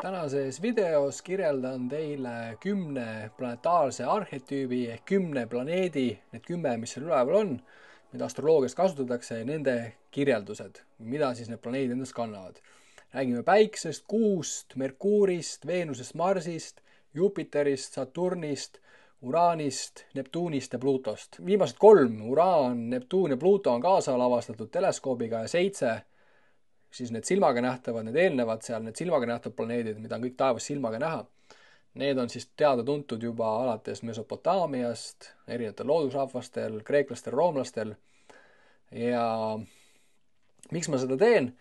Tänases videos kirjeldan teile 10 planetaarse arhetüübi ehk 10 planeedi, need 10, mis seal üleval on, mida astroloogias kasutatakse, ja nende kirjeldused, mida siis need planeedid endast kannavad. Räägime Päikesest, Kuust, Merkuurist, Veenusest, Marsist, Jupiterist, Saturnist, Uraanist, Neptuunist ja Pluutost. Viimased 3, Uraan, Neptuun ja Pluuto, on kaasaalavastatud teleskoobiga ja 7 siis need silmaga nähtavad, need eelnevad seal, need silmaga nähtavad planeedid, mida on kõik taevas silmaga näha. Need on siis teada-tuntud juba alates Mesopotaamiast, erinevatel loodusrahvastel, kreeklastel, roomlastel. Ja miks ma seda teen?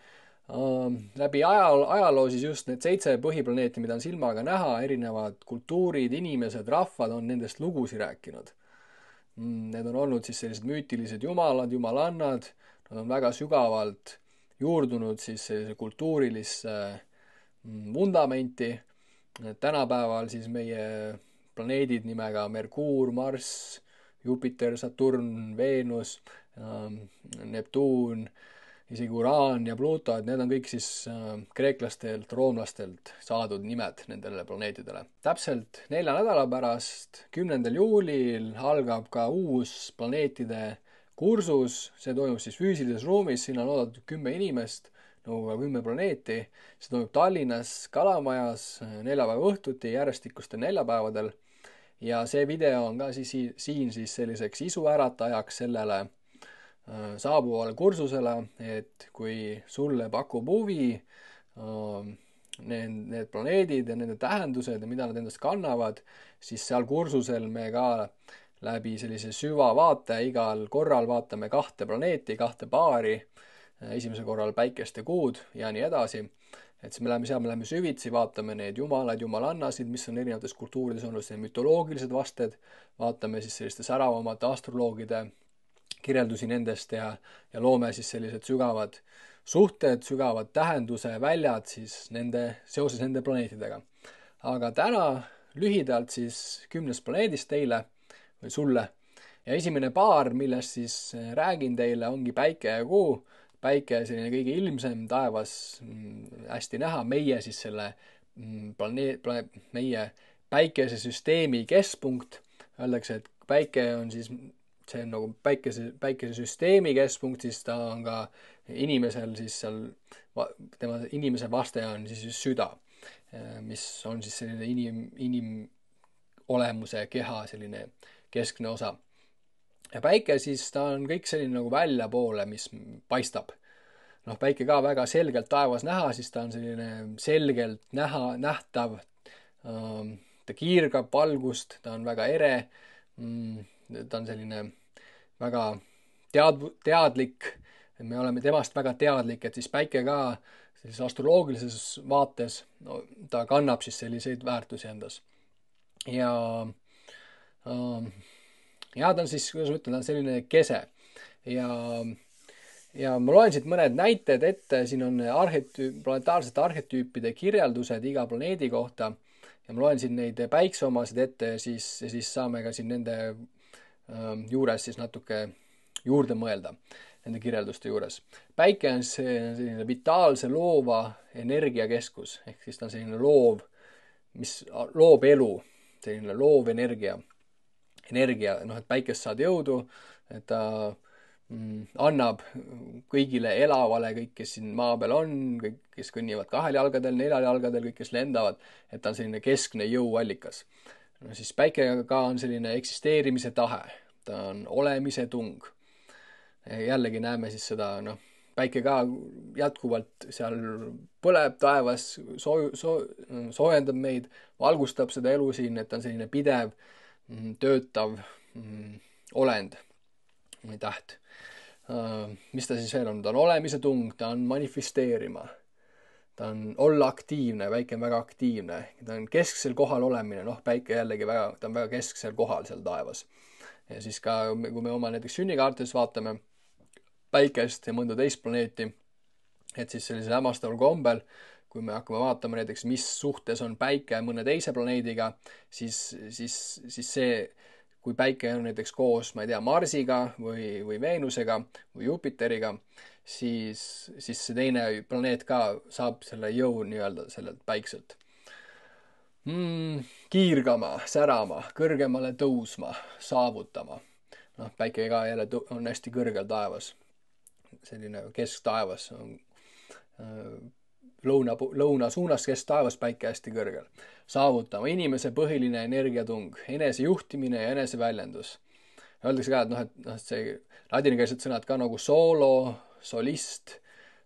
Läbi ajaloo siis just need 7 põhiplaneeti, mida on silmaga näha, erinevad kultuurid, inimesed, rahvad on nendest lugusid rääkinud. Need on olnud siis sellised müütilised jumalad, jumalannad, nad on väga sügavalt juurdunud siis sellise kultuurilisse vundamenti. Tänapäeval siis meie planeedid nimega Merkuur, Marss, Jupiter, Saturn, Veenus, Neptuun, isegi Uraan ja Pluuto, et need on kõik siis kreeklastelt, roomlastelt saadud nimed nendele planeetidele. Täpselt 4 nädala pärast, 10. juulil algab ka uus planeetide kursus, see toimub siis füüsilises ruumis, sinna on oodatud 10 inimest, nagu 10 planeeti. See toimub Tallinnas Kalamajas 4 päeva õhtuti järjestikustel neljapäevadel. Ja see video on ka siin siis selliseks isuäratajaks sellele saabuvale kursusele, et kui sulle pakub huvi need planeedid ja nende tähendused ja mida nad endast kannavad, siis seal kursusel me ka läbi sellise süvavaate igal korral vaatame 2 planeeti, 2 paari, esimesel korral Päikest ja Kuud ja nii edasi. Et siis me läheme süvitsi, vaatame need jumalad, jumalannasid, mis on erinevates kultuurides olnud, mütoloogilised vasted, vaatame siis selliste säravamate astroloogide kirjeldusi nendest ja loome siis sellised sügavad suhted, sügavad tähenduse väljad siis seoses nende planeetidega. Aga täna lühidalt siis 10 planeedist teile või sulle. Ja esimene paar, millest siis räägin teile, ongi Päike ja Kuu. Päike selline kõige ilmsem taevas, hästi näha, meie siis selle meie päikesesüsteemi keskpunkt. Öeldakse, et Päike on siis, see on nagu päikesesüsteemi keskpunkt, siis ta on ka inimesel siis seal, tema inimese vaste on siis süda, mis on siis selline olemuse keha selline keskne osa. Ja Päike siis, ta on kõik selline nagu väljapoole, mis paistab. Päike ka väga selgelt taevas näha, siis ta on selline selgelt nähtav, ta kiirgab valgust, ta on väga ere, ta on selline väga teadlik, me oleme temast väga teadlik, et siis Päike ka sellises astroloogilises vaates, ta kannab siis selliseid väärtusi endas. Ja ta on siis, kuidas ma ütlen, ta on selline kese. Ja ma loen siit mõned näited ette, siin on planetaarsete arhetüüpide kirjeldused iga planeedi kohta. Ja ma loen siin neid päikseomasid ette ja siis saame ka siin nende juures siis natuke juurde mõelda, nende kirjelduste juures. Päike on selline vitaalse loova energiakeskus, ehk siis ta on selline mis loob elu, selline loov energia, et Päikest saad jõudu, et ta annab kõigile elavale, kõik, kes siin maa peal on, kõik, kes kõnnivad 2 jalgadel, 4 jalgadel, kõik, kes lendavad, et ta on selline keskne jõuallikas. Siis Päike ka on selline eksisteerimise tahe, ta on olemise tung. Jällegi näeme siis seda, Päike ka jätkuvalt seal põleb taevas, soojendab meid, valgustab seda elu siin, et ta on selline pidev, töötav olend või täht. Mis ta siis veel on? Ta on olemise tung, ta on manifesteerima, ta on olla aktiivne, Päike on väga aktiivne, ta on kesksel kohal olemine, Päike jällegi ta on väga kesksel kohal seal taevas. Ja siis ka, kui me oma näiteks sünnikaartes vaatame Päikest ja mõnda teist planeeti, et siis sellise hämmastaval kombel, kui me hakkame vaatama näiteks, mis suhtes on Päike mõne teise planeediga, siis see, kui Päike on näiteks koos, ma ei tea, Marsiga või Veenusega või Jupiteriga, siis see teine planeet ka saab selle jõu nii-öelda sellelt Päikselt. Kiirgama, särama, kõrgemale tõusma, saavutama. Noh, päike ka jälle on hästi kõrgel taevas. Selline kesktaevas on lõuna suunas kesktaevas päike hästi kõrgel. Saavutama inimese põhiline energiatung, enesejuhtimine ja eneseväljendus. Öeldakse ka, et see ladinakeelsed sõnad ka nagu soolo, solist,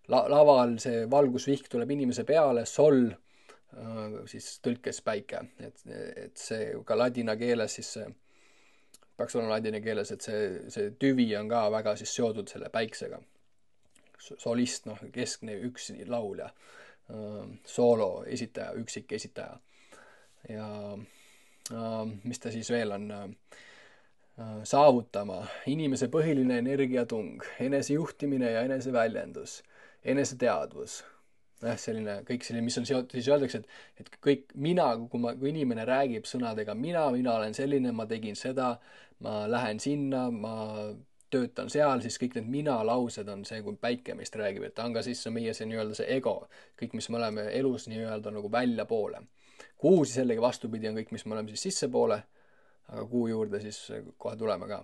laval see valgusvihk tuleb inimese peale, sol, siis tõlkes päike. Et see ka ladina keeles siis peaks olema ladina keeles, et see tüvi on ka väga siis seotud selle päiksega. Solist, keskne üks laulja, soolo esitaja, üksik esitaja. Ja mis ta siis veel on? Saavutama, inimese põhiline energiatung, enesejuhtimine ja eneseväljendus, eneseteadvus. Selline, kõik selline, mis on seotud, siis öeldakse, et kõik mina, kui inimene räägib sõnadega mina olen selline, ma tegin seda, ma lähen sinna, ma töötan seal, siis kõik need mina laused on see, kui päike meist räägib, et ta on ka siis meie see nii-öelda see ego, kõik, mis me oleme elus nii-öelda nagu välja poole. Kuu siis jällegi vastupidi on kõik, mis me oleme siis sissepoole, aga kuu juurde siis kohe tuleme ka.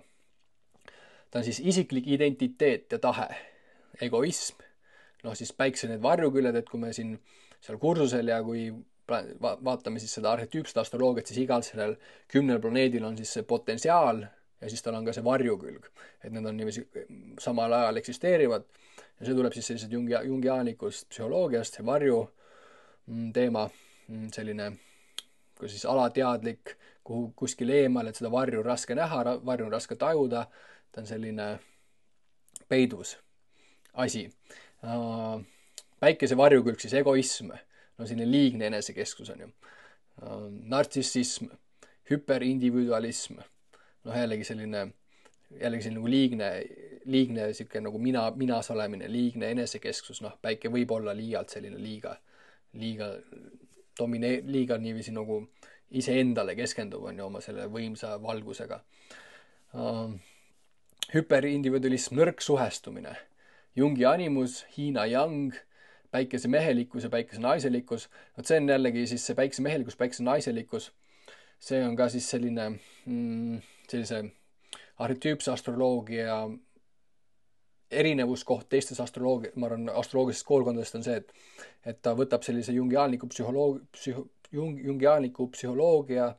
Ta on siis isiklik identiteet ja tahe, egoism, siis päikse need varjuküljed, et kui me siin seal kursusel ja kui vaatame siis seda arhetüüpset astroloogiat, siis igal sellel 10 planeedil on siis see potentsiaal ja siis tal on ka see varjukülg, et need on niiviisi samal ajal eksisteerivad ja see tuleb siis sellised jungiaanikust psühholoogiast, see varju teema, selline kui siis alateadlik, kuhu kuskil eemal, et seda varju on raske näha, varju on raske tajuda, ta on selline peidus asi. Päikese varjukülg siis egoism, selline liigne enesekeskus on ju. Nartsissism, hüperindividualism, jällegi selline nagu liigne siuke nagu minas olemine, liigne enesekeskus, päike võib olla liialt selline liiga niiviisi nagu iseendale keskenduv on ju oma selle võimsa valgusega. Hüperindividualism, nõrk suhestumine, Jungi animus, Hiina yang, päikese mehelikkus ja päikese naiselikkus. See on jällegi siis see päikese mehelikkus, päikese naiselikkus. See on ka siis selline sellise arhetüüpse astroloogia erinevuskoht teistes ma arvan, astroloogilisest koolkondadest on see, et ta võtab sellise jungiaaniku psühholoogia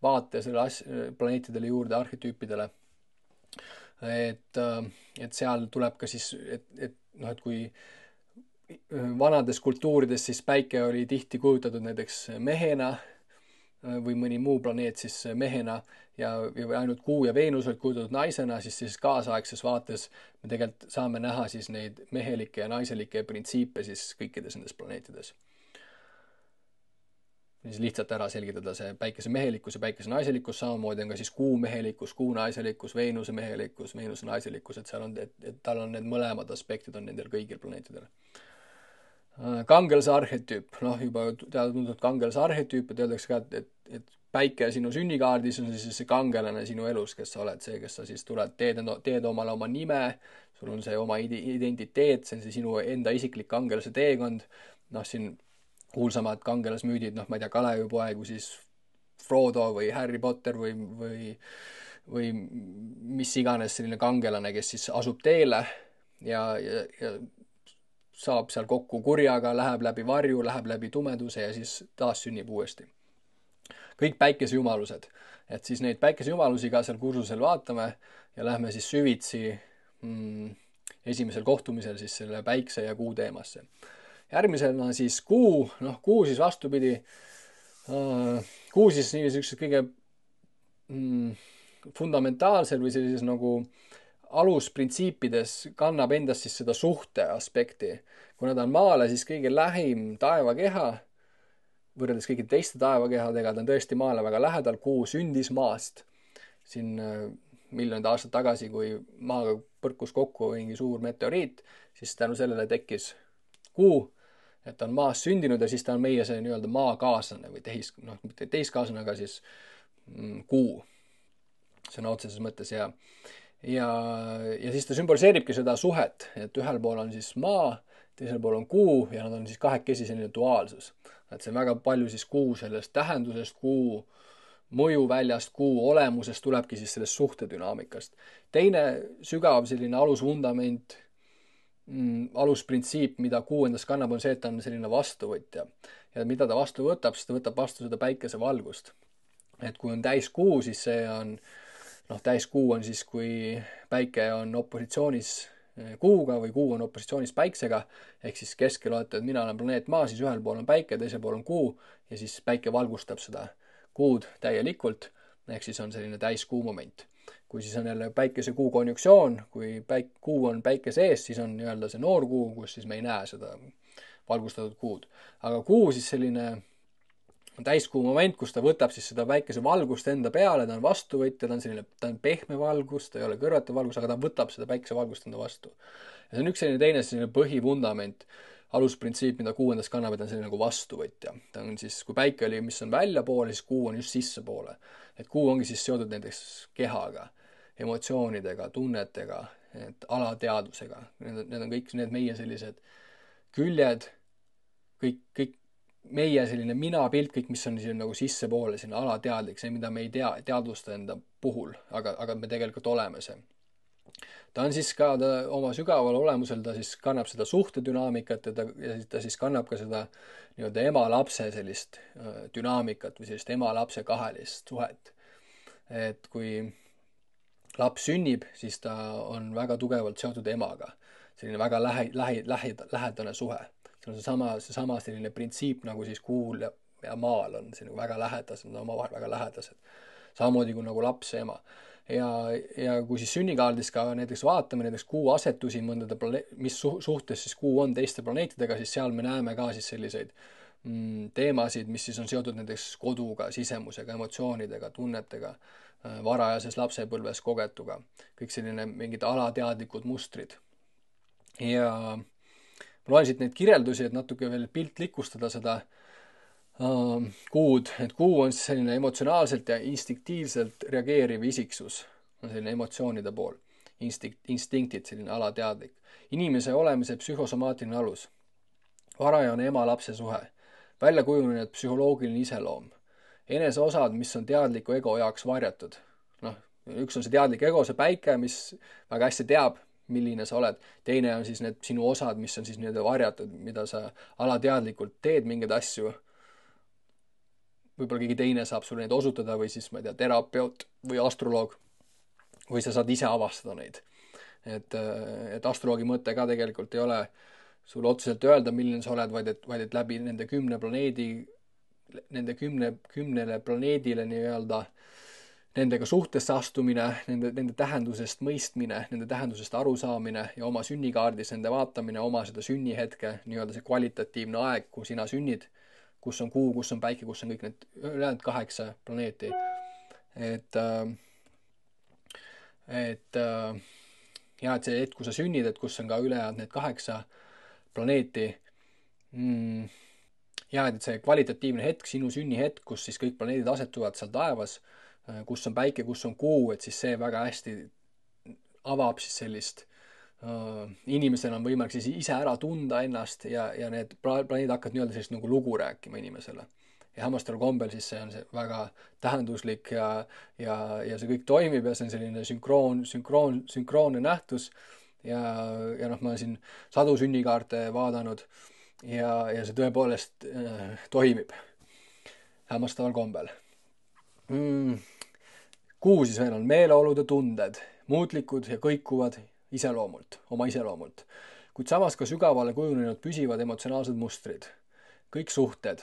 vaate selle planeetidele juurde, arhetüüpidele. Et seal tuleb ka siis, et kui vanades kultuurides siis päike oli tihti kujutatud näiteks mehena või mõni muu planeet siis mehena ja ainult Kuu ja Veenus olid kujutatud naisena, siis kaasaegses vaates me tegelikult saame näha siis neid mehelikke ja naiselikke printsiipe siis kõikides nendes planeetides. Siis lihtsalt ära selgitada see päikese mehelikkus ja päikese naiselikkus, samamoodi on ka siis Kuu mehelikkus, Kuu naiselikkus, Veenuse mehelikkus, Veenuse naiselikkus, et seal on, et tal on need mõlemad aspektid on nendel kõigil planeetidel. Kangelase arhetüüp, juba teada-tuntud kangelase arhetüüp, et öeldakse ka, et päike sinu sünnikaardis on siis see kangelane sinu elus, kes sa oled see, kes sa siis tuled, teed omale oma nime, sul on see oma identiteet, see on see sinu enda isiklik kangelase teekond, siin kuulsamad kangelasmüüdid, ma ei tea, Kalevipoeg või siis Frodo või Harry Potter või mis iganes selline kangelane, kes siis asub teele ja saab seal kokku kurjaga, läheb läbi varju, läheb läbi tumeduse ja siis taas sünnib uuesti. Kõik päikesejumalused, et siis neid päikesejumalusi ka seal kursusel vaatame ja lähme siis süvitsi esimesel kohtumisel siis selle päikse ja kuu teemasse. Järgmisena siis kuu, kuu siis vastupidi, kuu siis niisugused kõige fundamentaalsel või sellises nagu alusprintsiipides kannab endas siis seda suhte aspekti. Kuna ta on maale, siis kõige lähim taevakeha, võrreldes kõigi teiste taevakehadega, ta on tõesti maale väga lähedal, kuu sündis maast. Siin miljonid aastad tagasi, kui maaga põrkus kokku mingi suur meteoriit, siis tänu sellele tekkis kuu, et ta on maas sündinud ja siis ta on meie see nii-öelda maakaaslane või mitte tehiskaaslane, aga siis kuu sõna otseses mõttes ja siis ta sümboliseeribki seda suhet, et ühel pool on siis maa, teisel pool on kuu ja nad on siis kahekesi selline duaalsus. et see on väga palju siis kuu sellest tähendusest, kuu mõjuväljast, kuu olemusest tulebki siis sellest suhtedünaamikast. Teine sügav selline alusvundament, alusprintsiip, mida kuu endas kannab, on see, et ta on selline vastuvõtja. Ja mida ta vastu võtab, siis ta võtab vastu seda päikesevalgust. Et kui on täiskuu, siis see on, täiskuu on siis, kui päike on opositsioonis kuuga või kuu on opositsioonis päiksega, ehk siis keskel olete, et mina olen planeet Maa, siis ühel pool on päike, teisel pool on kuu ja siis päike valgustab seda kuud täielikult, ehk siis on selline täiskuu moment. Kui siis on jälle päikese-kuu konjunktsioon, kui kuu on päikese ees, siis on nii-öelda see noorkuu, kus siis me ei näe seda valgustatud kuud. Aga kuu siis selline täiskuu moment, kus ta võtab siis seda päikese valgust enda peale, ta on vastuvõtja, ta on pehme valgus, ta ei ole kõrvete valgus, aga ta võtab seda päikese valgust enda vastu. Ja see on üks selline põhivundament, alusprintsiip, mida kuu endas kannab, et ta on selline nagu vastuvõtja. Ta on siis, kui päike oli, mis on väljapoole, siis kuu on just sissepoole. Et kuu ongi siis seotud näiteks kehaga, emotsioonidega, tunnetega, alateadvusega. Need on kõik need meie sellised küljed, kõik meie selline minapilt, kõik, mis on nagu sissepoole, selline alateadlik, see, mida me ei teadvusta enda puhul, aga me tegelikult oleme see. Ta on siis ka oma sügaval olemusel, ta siis kannab seda suhtedünaamikat ja ta siis kannab ka seda nii-öelda ema-lapse sellist dünaamikat või sellist ema-lapse kahelist suhet. Et kui laps sünnib, siis ta on väga tugevalt seotud emaga. Selline väga lähedane suhe. See on seesama selline printsiip, nagu siis kuul ja maal on selline väga lähedased, omavahel väga lähedased. Samamoodi kui nagu laps ja ema. Ja kui siis sünnikaardis ka näiteks vaatame näiteks kuu asetusi, mis suhtes siis kuu on teiste planeetidega, siis seal me näeme ka siis selliseid teemasid, mis siis on seotud näiteks koduga, sisemusega, emotsioonidega, tunnetega, varajases lapsepõlves kogetuga. Kõik selline mingid alateadlikud mustrid. Ja ma loen siit neid kirjeldusi, et natuke veel piltlikustada seda kuud, et kuu on selline emotsionaalselt ja instinktiivselt reageeriv isiksus, on selline emotsioonide pool, instinktid, selline alateadlik. Inimese olemise psühhosomaatiline alus, varajane ema-lapse suhe, välja kujunenud psühholoogiline iseloom, eneseosad, mis on teadliku ego jaoks varjatud. Üks on see teadlik ego, see päike, mis väga hästi teab, milline sa oled. Teine on siis need sinu osad, mis on siis nii-öelda varjatud, mida sa alateadlikult teed mingeid asju. Võib-olla keegi teine saab sulle neid osutada või siis, ma ei tea, terapeut või astroloog. Või sa saad ise avastada neid. Et astroloogi mõte ka tegelikult ei ole sulle otseselt öelda, milline sa oled, vaid et läbi nende 10 planeedi, nende 10 planeedile nii-öelda nendega suhtesse astumine, nende tähendusest mõistmine, nende tähendusest arusaamine ja oma sünnikaardis nende vaatamine, oma seda sünnihetke, nii-öelda see kvalitatiivne aeg, kui sina sünnid, kus on kuu, kus on päike, kus on kõik need ülejäänud 8 planeeti. Et see hetk, kui sa sünnid, et kus on ka ülejäänud need 8 planeeti. Et see kvalitatiivne hetk, sinu sünnihetk, kus siis kõik planeedid asetuvad seal taevas, kus on päike, kus on kuu, et siis see väga hästi avab siis sellist inimesel on võimalik siis ise ära tunda ennast ja need planeedid hakkavad nii-öelda sellist nagu lugu rääkima inimesele. Ja hämmastaval kombel siis see on see väga tähenduslik ja see kõik toimib ja see on selline sünkroonne nähtus ja ma olen siin sadu sünnikaarte vaadanud ja see tõepoolest toimib hämmastaval kombel. Kuu siis veel on meeleolud ja tunded, muutlikud ja kõikuvad oma iseloomult, kuid samas ka sügavale kujunenud püsivad emotsionaalsed mustrid. Kõik suhted,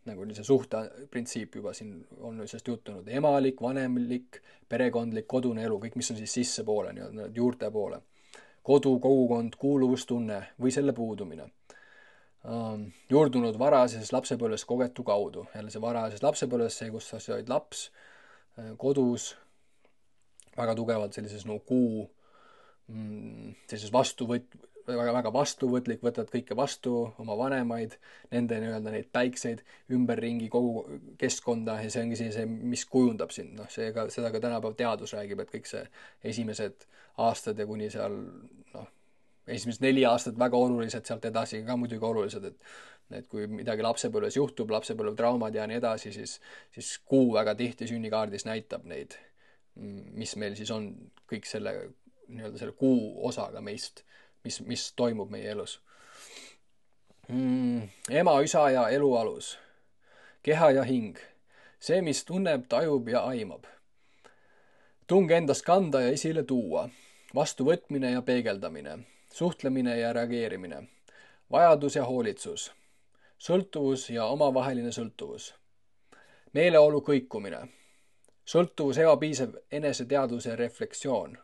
nagu see suhteprintsiip juba siin on sellest jutunud, emalik, vanemlik, perekondlik, kodune elu, kõik, mis on siis sissepoole, nii-öelda juurte poole. Kodu, kogukond, kuuluvustunne või selle puudumine. Juurdunud varajases lapsepõlves kogetu kaudu. Jälle see varajases lapsepõlves, see, kus sa olid laps, kodus, väga tugevalt sellises kuu, sellises väga vastuvõtlik, võtad kõike vastu, oma vanemaid, nende nii-öelda neid päikseid, ümberringi kogu keskkonda ja see ongi see, mis kujundab sind. Seda ka tänapäev teadus räägib, et kõik see esimesed aastad ja kuni seal esimesed 4 aastat väga olulised, sealt edasi ka muidugi olulised, et kui midagi lapsepõlves juhtub, lapsepõlvetraumad ja nii edasi, siis kuu väga tihti sünnikaardis näitab neid, mis meil siis on kõik selle nii-öelda selle kuu osaga meist, mis toimub meie elus. Ema, üsa ja elu alus. Keha ja hing. See, mis tunneb, tajub ja aimab. Tung endast kanda ja esile tuua. Vastuvõtmine ja peegeldamine. Suhtlemine ja reageerimine. Vajadus ja hoolitsus. Sõltuvus ja omavaheline sõltuvus. Meeleolu kõikumine. Sõltuvus ebapiisav eneseteadvuse ja reflektsioon.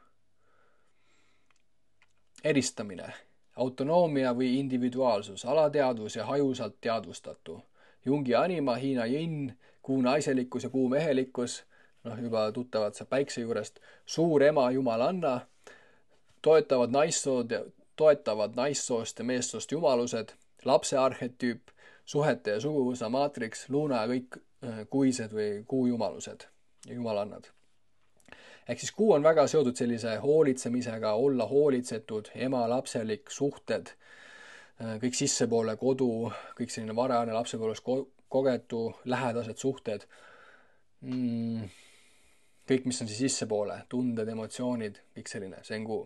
Eristamine. Autonoomia või individuaalsus, alateadvus ja hajusalt teadvustatu. Jungi anima, Hiina yin, kuu naiselikkus ja kuu mehelikkus, juba tuttavad sa päikse juurest, suur ema jumalanna, toetavad naissoost ja meessoost jumalused, lapse arhetüüp, suhete ja suguvõsa maatriks, luuna ja kõik kuised või kuujumalused ja jumalannad. Ehk siis kuu on väga seotud sellise hoolitsemisega, olla hoolitsetud, ema-lapselik, suhted, kõik sissepoole, kodu, kõik selline varajane lapsepõlves kogetu, lähedased suhted, kõik, mis on siis sissepoole, tunded, emotsioonid, kõik selline, see on kuu.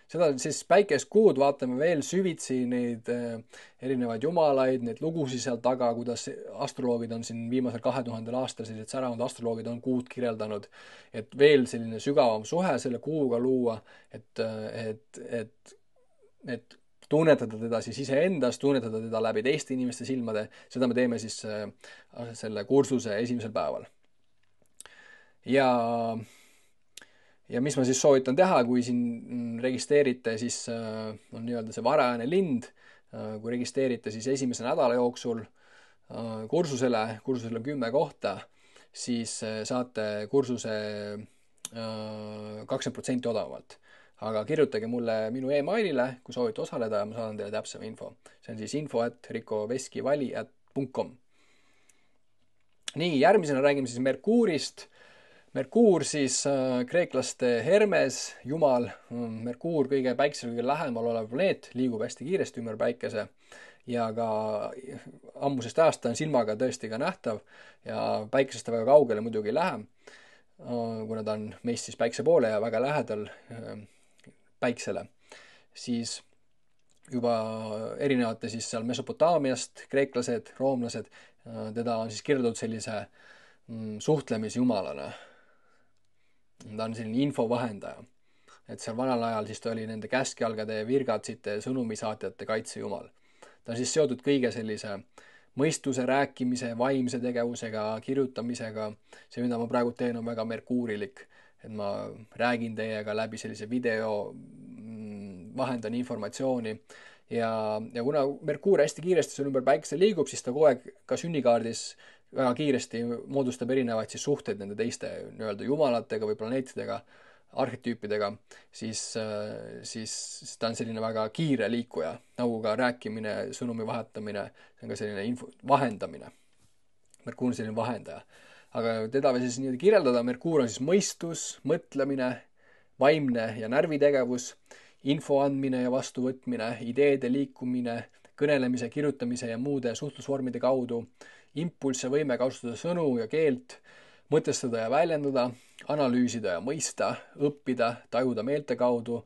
Seda siis päikest kuud vaatame veel süvitsi neid erinevaid jumalaid, neid lugusid seal taga, kuidas astroloogid on siin viimasel 2000 aastal, sellised säravad astroloogid on kuud kirjeldanud, et veel selline sügavam suhe selle kuuga luua, et tunnetada teda siis iseendas, tunnetada teda läbi teiste inimeste silmade, seda me teeme siis selle kursuse esimesel päeval. Ja mis ma siis soovitan teha, kui siin registreerite, siis on nii-öelda see varajane lind, kui registreerite siis esimese nädala jooksul kursusele on 10 kohta, siis saate kursuse 20% odavamalt. Aga kirjutage mulle minu emailile, kui soovite osaleda, ja ma saadan teile täpsema info. See on siis info@ricoveskivali@.com. Nii, järgmisena räägime siis Merkuurist. Merkuur siis kreeklaste Hermes, jumal, Merkuur kõige päikesele kõige lähemal olev planeet, liigub hästi kiiresti ümber päikese ja ka ammusest ajast ta on silmaga tõesti ka nähtav ja päikesest ta väga kaugele muidugi ei lähe, kuna ta on meist siis päikse poole ja väga lähedal päiksele, siis juba erinevate siis seal Mesopotaamiast, kreeklased, roomlased, teda on siis kirjeldatud sellise suhtlemisjumalana. Ta on selline infovahendaja. Et seal vanal ajal siis ta oli nende käskjalgade, virgatsite, sõnumisaatjate kaitsejumal. Ta on siis seotud kõige sellise mõistuse, rääkimise, vaimse tegevusega, kirjutamisega. See, mida ma praegu teen, on väga merkuurilik. Et ma räägin teiega läbi sellise video, vahendan informatsiooni. Ja kuna Merkuur hästi kiiresti sul ümber päikese liigub, siis ta kogu aeg ka sünnikaardis väga kiiresti moodustab erinevaid siis suhteid nende teiste nii-öelda jumalatega või planeetidega, arhetüüpidega, siis ta on selline väga kiire liikuja, nagu ka rääkimine, sõnumi vahetamine, see on ka selline info vahendamine. Merkuur on selline vahendaja. Aga teda või siis nii kirjeldada, Merkuur on siis mõistus, mõtlemine, vaimne ja närvitegevus, info andmine ja vastuvõtmine, ideede liikumine, kõnelemise, kirjutamise ja muude suhtlusvormide kaudu, impulss ja võime kasutada sõnu ja keelt, mõtestada ja väljendada, analüüsida ja mõista, õppida, tajuda meelte kaudu,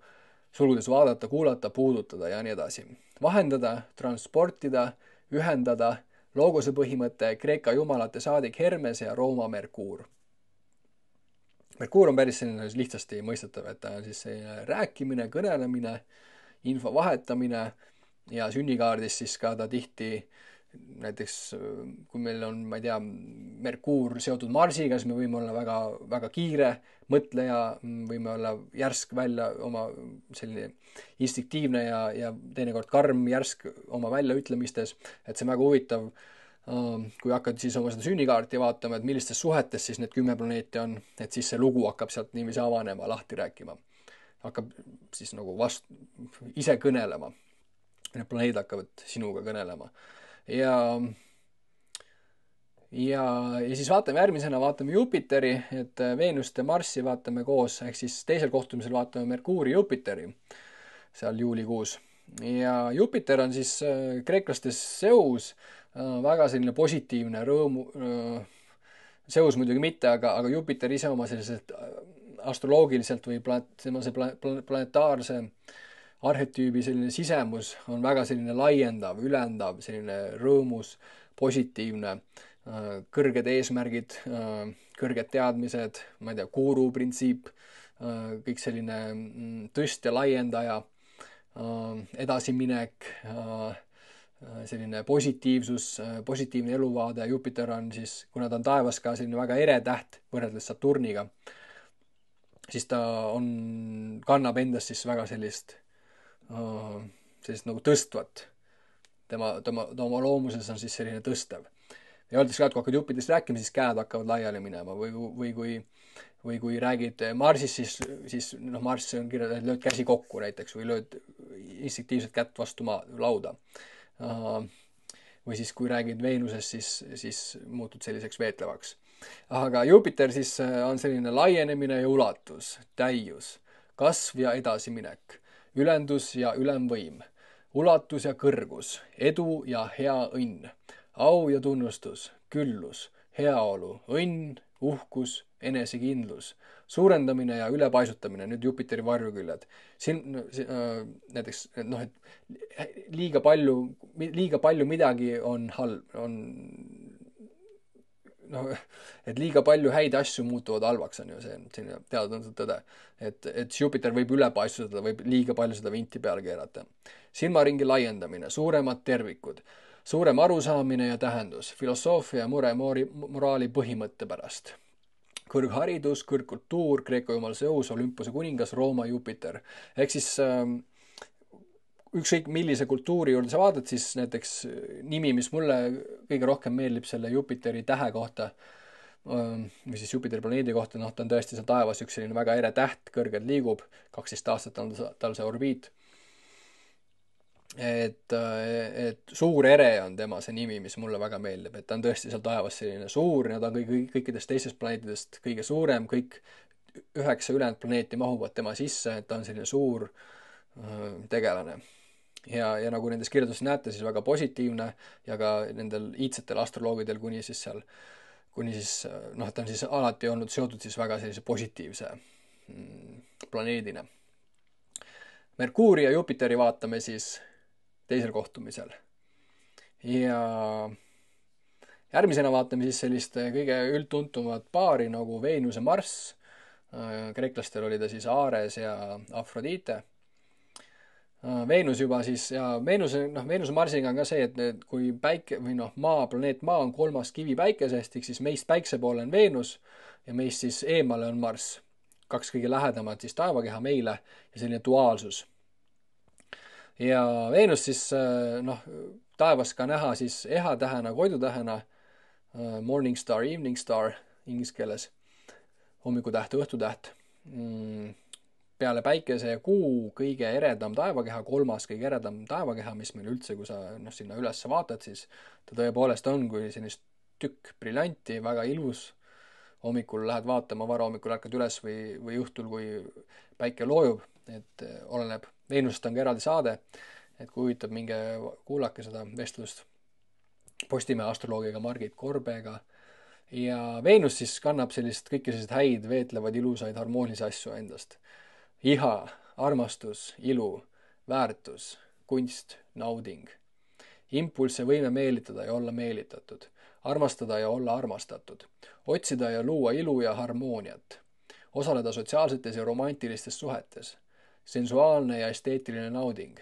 sulgudes vaadata, kuulata, puudutada ja nii edasi. Vahendada, transportida, ühendada, loogose põhimõte, Kreeka jumalate saadik Hermes ja Rooma Merkuur. Merkuur on päris selline lihtsasti mõistetav, et ta on siis selline rääkimine, kõnelemine, info vahetamine ja sünnikaardis siis ka ta tihti näiteks kui meil on, ma ei tea, Merkuur seotud Marsiga, siis me võime olla väga, väga kiire mõtleja, võime olla järsk välja oma selline instinktiivne ja teinekord karm järsk oma väljaütlemistes, et see on väga huvitav, kui hakkad siis oma seda sünnikaarti vaatama, et millistes suhetes siis need 10 planeeti on, et siis see lugu hakkab sealt niiviisi avanema, lahti rääkima. Hakkab siis nagu ise kõnelema. Need planeedid hakkavad sinuga kõnelema. Ja siis järgmisena vaatame Jupiteri, et Veenust ja Marssi vaatame koos, ehk siis teisel kohtumisel vaatame Merkuuri Jupiteri seal juulikuus. ja Jupiter on siis kreeklastes Zeus, väga selline positiivne rõõmu, Zeus muidugi mitte, aga Jupiter ise oma sellised astroloogiliselt või tema see planetaarse arhetüübi selline sisemus on väga selline laiendav, ülendav, selline rõõmus, positiivne, kõrged eesmärgid, kõrged teadmised, ma ei tea, guru printsiip, kõik selline tõstja, laiendaja, edasiminek, selline positiivsus, positiivne eluvaade. Jupiter on siis, kuna ta on taevas ka selline väga ere täht võrreldes Saturniga, siis ta kannab endas siis väga sellist nagu tõstvat. Ta oma loomuses on siis selline tõstev. Ja öeldes ka, et kui hakkad Jupiterist rääkima, siis käed hakkavad laiali minema või kui räägid Marsist, siis Marss on kirjas, et lööd käsi kokku näiteks või lööd instinktiivselt kätt vastu lauda. Või siis kui räägid Veenusest, siis muutud selliseks veetlevaks. Aga Jupiter siis on selline laienemine ja ulatus, täius, kasv ja edasiminek, ülendus ja ülemvõim, ulatus ja kõrgus, edu ja hea õnn, au ja tunnustus, küllus, heaolu, õnn, uhkus, enesekindlus, suurendamine ja ülepaisutamine, nüüd Jupiteri varjuküljed. Siin näiteks, et liiga palju midagi on halb, et liiga palju häid asju muutuvad halvaks, on ju see selline teada-tuntud tõde. Et Jupiter võib ülepaisutada, võib liiga palju seda vinti peale keerata. Silmaringi laiendamine, suuremad tervikud, suurem arusaamine ja tähendus, filosoofia ja moraali põhimõtte pärast. Kõrgharidus, kõrgkultuur, Kreeka jumal Zeus, Olümpose kuningas, Rooma Jupiter. Ehk siis ükskõik millise kultuuri juurde sa vaatad, siis näiteks nimi, mis mulle kõige rohkem meeldib selle Jupiteri tähe kohta, või siis Jupiteri planeedi kohta, ta on tõesti seal taevas üks selline väga ere täht, kõrgelt liigub, 12 aastat on tal see orbiit. Et suur ere on tema see nimi, mis mulle väga meeldib, et ta on tõesti seal taevas selline suur ja ta on kõikidest teistest planeetidest kõige suurem, kõik 9 ülejäänud planeeti mahuvad tema sisse, et ta on selline suur tegelane. Ja nagu nendes kirjeldustes näete, siis väga positiivne ja ka nendel iidsetel astroloogidel kuni ta on siis alati olnud seotud siis väga sellise positiivse planeedina. Merkuuri ja Jupiteri vaatame siis teisel kohtumisel. Ja järgmisena vaatame siis sellist kõige üldtuntumat paari nagu Veenus ja Marss. Kreeklastel oli ta siis Ares ja Afrodite. Veenus juba siis, ja Veenuse Marsiga on ka see, et kui päike või planeet Maa on 3. kivi päikesest, siis meist päikse poole on Veenus ja meist siis eemale on Marss. 2 kõige lähedamat siis taevakeha meile ja selline duaalsus. Ja Veenus siis taevas ka näha siis eha-tähena, koidutähena, morning star, evening star inglise keeles, hommikutäht, õhtutäht, peale päikese ja kuu kõige eredam taevakeha, 3. kõige eredam taevakeha, mis meil üldse, kui sa sinna üles vaatad, siis ta tõepoolest on kui sellist tükk briljanti, väga ilus. Hommikul lähed vaatama, varahommikul ärkad üles või õhtul, kui päike loojub, et oleneb. Veenusest on ka eraldi saade, et kui huvitab, minge kuulake seda vestlust Postimehe astroloogiga Margit Korbega. Ja Veenus siis kannab kõiki selliseid häid, veetlevaid, ilusaid, harmoonilisi asju endast. Iha, armastus, ilu, väärtus, kunst, nauding. Impulsse võime meelitada ja olla meelitatud. Armastada ja olla armastatud. Otsida ja luua ilu ja harmooniat. Osaleda sotsiaalsetes ja romantilistes suhetes. Sensuaalne ja esteetiline nauding.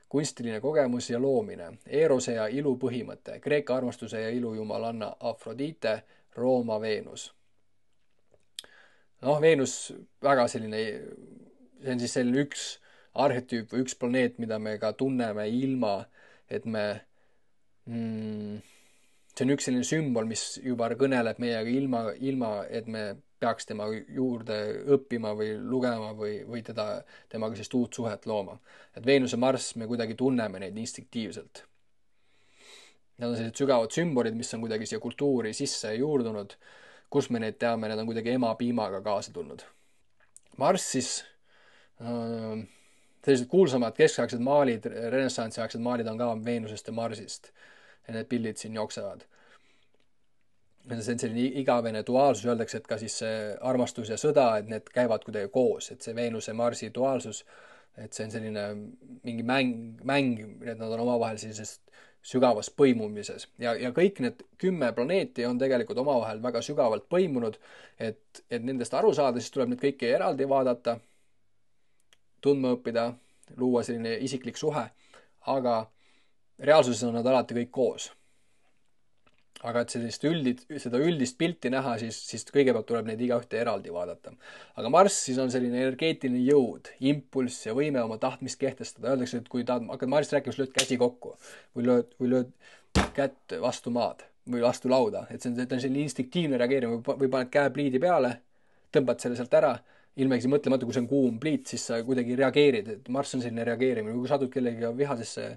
Kunstiline kogemus ja loomine. Eerose ja ilu põhimõte. Kreeka armastuse ja ilu jumalanna Afrodite, Rooma Veenus. Veenus väga selline, see on siis selline üks arhetüüp või üks planeet, mida me ka tunneme ilma, et see on üks selline sümbol, mis juba kõneleb meiega ilma, et me peaks tema juurde õppima või lugema või temaga sellist uut suhet looma. Et Veenus ja Marss, me kuidagi tunneme neid instinktiivselt. Need on sellised sügavad sümbolid, mis on kuidagi siia kultuuri sisse juurdunud, kus me neid teame, need on kuidagi ema piimaga kaasa tulnud. Marss siis, sellised kuulsamad keskaegsed maalid, renessansiaegsed maalid on ka Veenusest ja Marsist. Ja need pildid siin jooksevad. See on selline igavene duaalsus, öeldakse, et ka siis see armastus ja sõda, et need käivad kuidagi koos, et see Veenuse ja Marsi duaalsus, et see on selline mingi mäng, et nad on omavahel sellises sügavas põimumises. Ja kõik need 10 planeeti on tegelikult omavahel väga sügavalt põimunud, et nendest aru saada, siis tuleb need kõiki eraldi vaadata, tundma õppida, luua selline isiklik suhe, aga reaalsuses on nad alati kõik koos. Aga et seda üldist pilti näha, siis kõigepealt tuleb neid igaühte eraldi vaadata. Aga Marss siis on selline energeetiline jõud, impulss ja võime oma tahtmist kehtestada. Öeldakse, et kui hakkad Marssist rääkima, siis lööd käsi kokku või lööd kätt vastu maad või vastu lauda. Et see on selline instinktiivne reageerimine või paned käe pliidi peale, tõmbad selle sealt ära, ilmegi mõtlemata, kui see on kuum pliit, siis sa kuidagi reageerid. Et Marss on selline reageerimine. Kui satud kellegagi vihasesse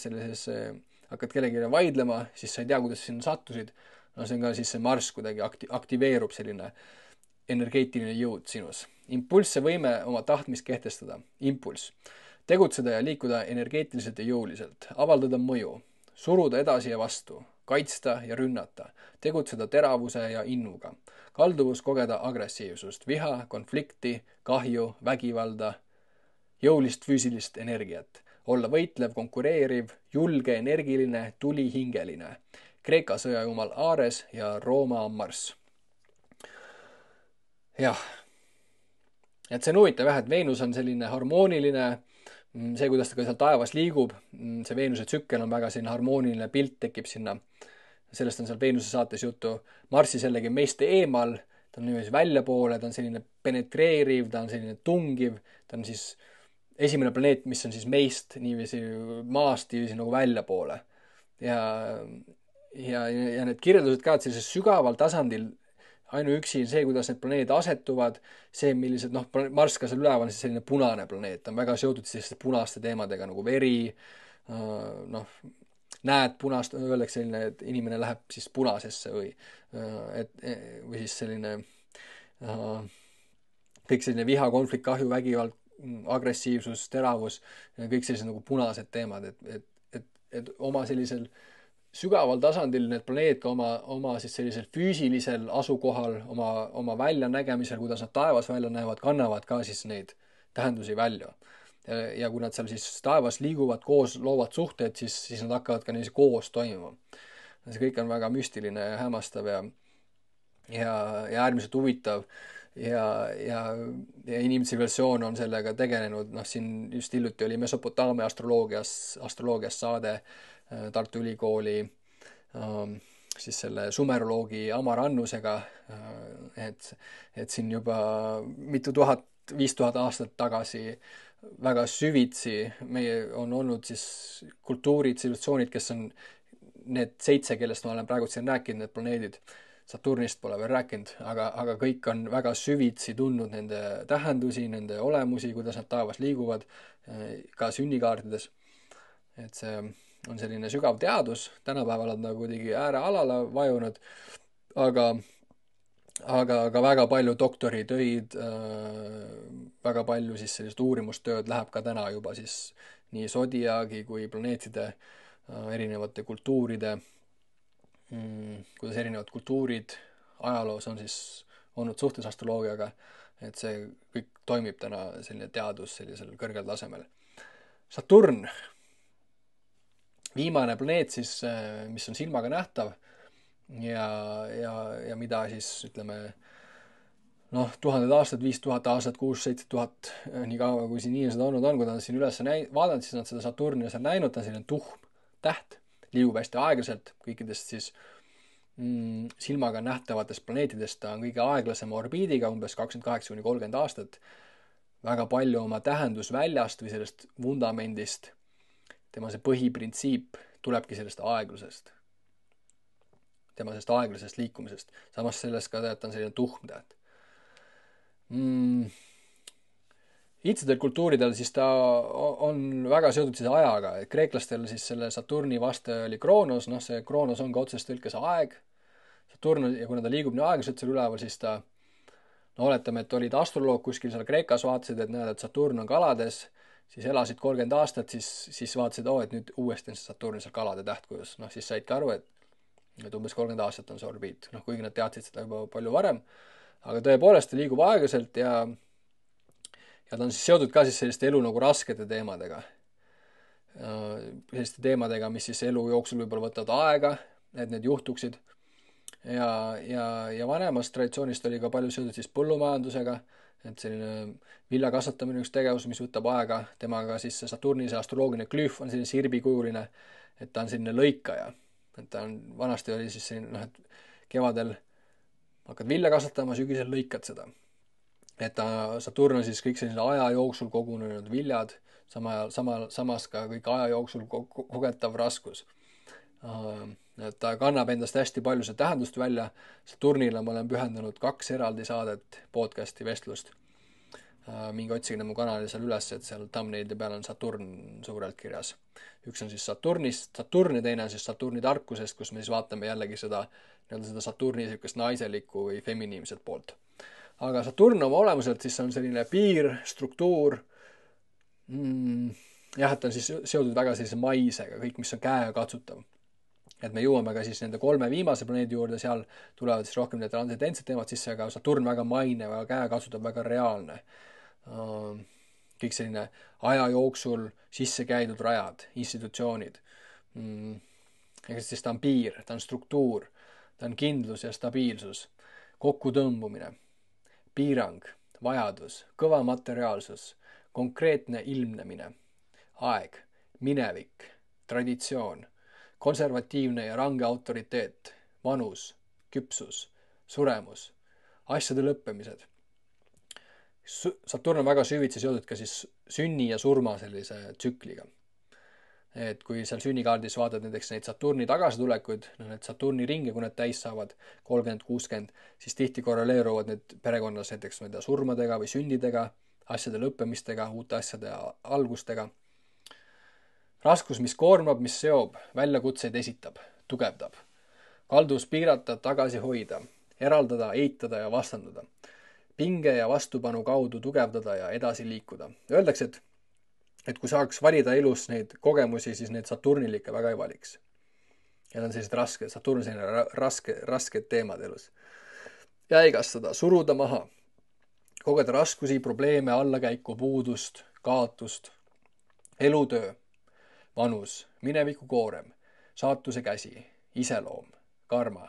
sellisesse hakkad kellegi vaidlema, siis sa ei tea, kuidas sinna sattusid. No see on ka siis see Marss kuidagi aktiveerub selline energeetiline jõud sinus. Impulss ja võime oma tahtmist kehtestada. Impulss. Tegutseda ja liikuda energeetiliselt ja jõuliselt. Avaldada mõju. Suruda edasi ja vastu. Kaitsta ja rünnata. Tegutseda teravuse ja innuga. Kalduvus kogeda agressiivsust. Viha, konflikti, kahju, vägivalda. Jõulist füüsilist energiat. Olla võitlev, konkureeriv, julge, energiline, tulihingeline. Kreeka sõjajumal Ares ja Rooma Marss. Jah. Et see on huvitav jah, et Veenus on selline harmooniline, see, kuidas ta ka seal taevas liigub, see Veenuse tsükkel on väga selline harmooniline pilt tekib sinna. Sellest on seal Veenuse saates juttu. Marssi sellegi meist eemal, ta on niimoodi väljapoole, ta on selline penetreeriv, ta on selline tungiv, ta on siis esimene planeet, mis on siis meist niiviisi maast niiviisi nagu väljapoole. Ja need kirjeldused ka, et sellises sügaval tasandil ainuüksi see, kuidas need planeedid asetuvad, see, millised, Marss ka seal üleval on siis selline punane planeet, on väga seotud selliste punaste teemadega nagu veri, näed punast, öeldakse selline, et inimene läheb siis punasesse või siis selline kõik selline viha, konflikt, kahju, vägivald, agressiivsus, teravus, kõik sellised nagu punased teemad, et oma sellisel sügaval tasandil need planeed ka oma siis sellisel füüsilisel asukohal, oma väljanägemisel, kuidas nad taevas välja näevad, kannavad ka siis neid tähendusi välja. Ja kui nad seal siis taevas liiguvad koos, loovad suhteid, siis nad hakkavad ka niiviisi koos toimima. See kõik on väga müstiline ja hämmastav ja äärmiselt huvitav. Ja inimtsivilisatsioon on sellega tegelenud, siin just hiljuti oli Mesopotaamia astroloogias saade Tartu Ülikooli siis selle sumeroloogi Amar Annusega, et siin juba mitu tuhat, 5000 aastat tagasi väga süvitsi meie on olnud siis kultuurid, tsivilisatsioonid, kes on need 7, kellest ma olen praegu siin rääkinud, need planeedid, Saturnist pole veel rääkinud, aga kõik on väga süvitsi tundnud nende tähendusi, nende olemusi, kuidas nad taevas liiguvad, ka sünnikaartides. Et see on selline sügav teadus, tänapäeval on ta kuidagi äärealale vajunud, aga väga palju doktoritöid, väga palju siis sellist uurimustööd läheb ka täna juba siis nii Zodiaagi kui planeetide erinevate kultuuride, kuidas erinevad kultuurid ajaloos on siis olnud suhtes astroloogiaga, et see kõik toimib täna selline teadus sellisel kõrgel tasemel. Saturn, viimane planeet siis, mis on silmaga nähtav ja mida siis ütleme 1000 aastat, 5000 aastat, 6000-7000, nii kaua kui siin inimesed olnud on, kui ta on siin üles vaadanud, siis nad seda Saturni seal näinud, ta on selline tuhm täht, liigub hästi aeglaselt, kõikidest siis silmaga nähtavatest planeetidest ta on kõige aeglasema orbiidiga, umbes 28–30 aastat, väga palju oma tähendusväljast või sellest vundamendist, tema see põhiprintsiip tulebki sellest aeglusest, tema sellest aeglasest liikumisest, samas sellest ka ta on selline tuhm täht. Iidsetel kultuuridel siis ta on väga seotud siis ajaga, et kreeklastel siis selle Saturni vaste oli Kroonos, see Kroonos on ka otseses tõlkes aeg, Saturn, ja kuna ta liigub nii aeglaselt seal üleval, siis ta no oletame, et olid astroloog kuskil seal Kreekas, vaatasid, et näed, et Saturn on kalades, siis elasid 30 aastat, siis vaatasid, et nüüd uuesti on see Saturn seal kalade tähtkujus. Noh, siis saidki aru, et umbes 30 aastat on see orbiit. Noh, kuigi nad teadsid seda juba palju varem, aga tõepoolest ta liigub aeglaselt ja ta on siis seotud ka siis selliste elu nagu raskete teemadega. Selliste teemadega, mis siis elu jooksul võib-olla võtavad aega, et need juhtuksid. Ja vanemast traditsioonist oli ka palju seotud siis põllumajandusega, et selline vilja kasvatamine üks tegevus, mis võtab aega, temaga siis see Saturni see astroloogiline glüüf on selline sirbikujuline, et ta on selline lõikaja. Et ta on, vanasti oli siis selline, et kevadel hakkad vilja kasvatama, sügisel lõikad seda. Et Saturn on siis kõik selline aja jooksul kogunenud viljad, samas ka kõik aja jooksul kogetav raskus. Et ta kannab endast hästi palju see tähendust välja. Saturnile ma olen pühendanud 2 eraldi saadet, podcasti, vestlust. Mingi otsige mu kanali seal üles, et seal thumbnailide peal on Saturn suurelt kirjas. Üks on siis Saturn ja teine on siis Saturni tarkusest, kus me siis vaatame jällegi seda Saturni sellist naiselikku või feminiimset poolt. Aga Saturn oma olemuselt siis on selline piir, struktuur. Jah, et ta on siis seotud väga sellise maisega, kõik, mis on käega katsutav. Et me jõuame ka siis nende 3 viimase planeedi juurde, seal tulevad siis rohkem need transcendentsed teemad sisse, aga Saturn väga maine, väga käega katsutav, väga reaalne. Kõik selline aja jooksul sisse käidud rajad, institutsioonid. Ega siis ta on piir, ta on struktuur, ta on kindlus ja stabiilsus, kokkutõmbumine, piirang, vajadus, kõva materiaalsus, konkreetne ilmnemine, aeg, minevik, traditsioon, konservatiivne ja range autoriteet, vanus, küpsus, suremus, asjade lõppemised. Saturn on väga süvitsi seotud ka siis sünni ja surma sellise tsükliga. Et kui seal sünnikaardis vaatad näiteks neid Saturni tagasitulekuid, need Saturni ringe, kui need täis saavad 30-60, siis tihti korreleeruvad need perekonnas näiteks surmadega või sündidega, asjade lõppemistega, uute asjade algustega. Raskus, mis koormab, mis seob, väljakutseid esitab, tugevdab. Kaldus piirata, tagasi hoida, eraldada, eitada ja vastandada. Pinge ja vastupanu kaudu tugevdada ja edasi liikuda. Öeldakse, et kui saaks valida elus neid kogemusi, siis need Saturnilikke väga ei valiks. Ja need on sellised rasked, Saturn on selline rasked teemad elus. Jäigastada, suruda maha, kogeda raskusi, probleeme, allakäiku, puudust, kaotust, elutöö, vanus, mineviku koorem, saatuse käsi, iseloom, karma.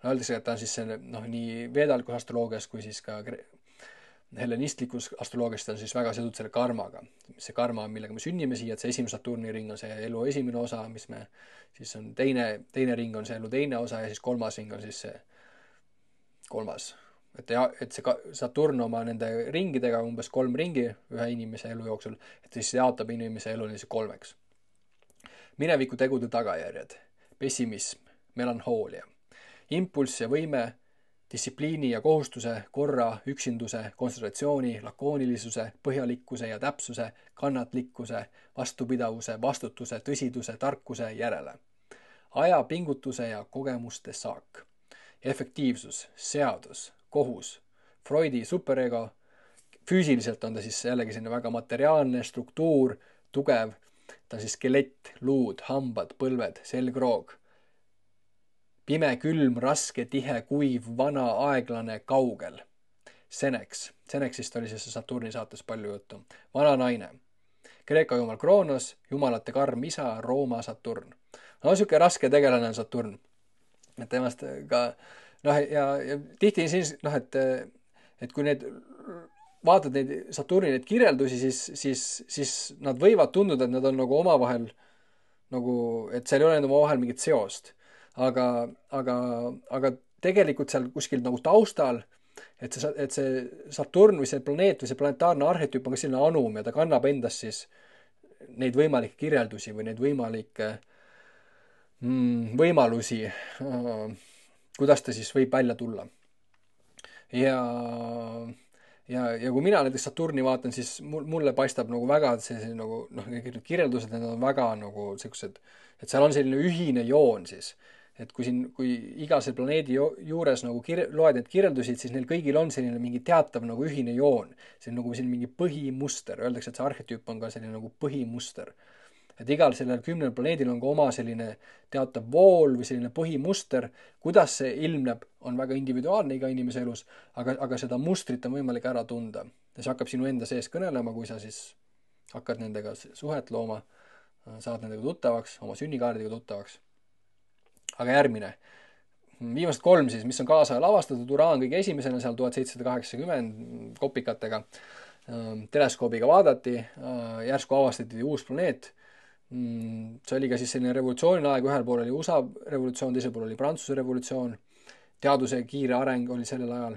Öeldakse, et ta on siis see, nii veedalikus astroloogias kui siis ka hellenistlikus astroloogiast on siis väga seotud selle karmaga. See karma on, millega me sünnime siia, et see esimene Saturni ring on see elu esimene osa, mis me siis on teine ring on see elu teine osa ja siis 3. ring on siis see 3. Et see Saturn oma nende ringidega umbes 3 ringi ühe inimese elu jooksul, et siis jaotab inimese elu 3. Mineviku tegude tagajärjed, pessimism, melanhoolia, impulss ja võime, distsipliini ja kohustuse, korra, üksinduse, kontsentratsiooni, lakoonilisuse, põhjalikkuse ja täpsuse, kannatlikkuse, vastupidavuse, vastutuse, tõsiduse, tarkuse järele. Aja, pingutuse ja kogemuste saak. Efektiivsus, seadus, kohus, Freudi superego. Füüsiliselt on ta siis jällegi selline väga materiaalne struktuur, tugev. Ta on siis skelett, luud, hambad, põlved, selgroog. Pime, külm, raske, tihe, kuiv, vana, aeglane, kaugel. Senexist oli siis Saturni saates palju juttu. Vana naine. Kreeka jumal Kroonos, jumalate karm isa, Rooma Saturn. Siuke raske tegelane on Saturn. Et temast ka, ja tihti siis, et kui need vaatad neid Saturni neid kirjeldusi, siis nad võivad tunduda, et nad on nagu omavahel, et seal ei ole omavahel mingit seost. Aga tegelikult seal kuskil nagu taustal, et see Saturn või see planeet või see planetaarne arhetüüp on ka selline anum ja ta kannab endas siis neid võimalikke kirjeldusi või neid võimalikke võimalusi, kuidas ta siis võib välja tulla. Ja kui mina näiteks Saturni vaatan, siis mulle paistab nagu väga selline nagu, kirjeldused, need on väga nagu sellised, et seal on selline ühine joon siis. et kui iga selle planeedi juures nagu loed need kirjeldusid, siis neil kõigil on selline mingi teatav nagu ühine joon. See on nagu selline mingi põhimuster, öeldakse, et see arhetüüp on ka selline nagu põhimuster. Et igal sellel 10 planeedil on ka oma selline teatav vool või selline põhimuster, kuidas see ilmneb, on väga individuaalne iga inimese elus, aga seda mustrit on võimalik ära tunda. Ja see hakkab sinu enda sees kõnelema, kui sa siis hakkad nendega suhet looma, saad nendega tuttavaks, oma sünnikaardiga tuttavaks. Aga järgmine, viimased 3 siis, mis on kaasajal avastatud, Uraan kõige esimesena seal 1780 kopikatega, teleskoobiga vaadati, järsku avastati uus planeet. See oli ka siis selline revolutsioonine aeg, ühel pool oli USA revolutsioon, teisel pool oli Prantsuse revolutsioon, teaduse kiire areng oli sellel ajal,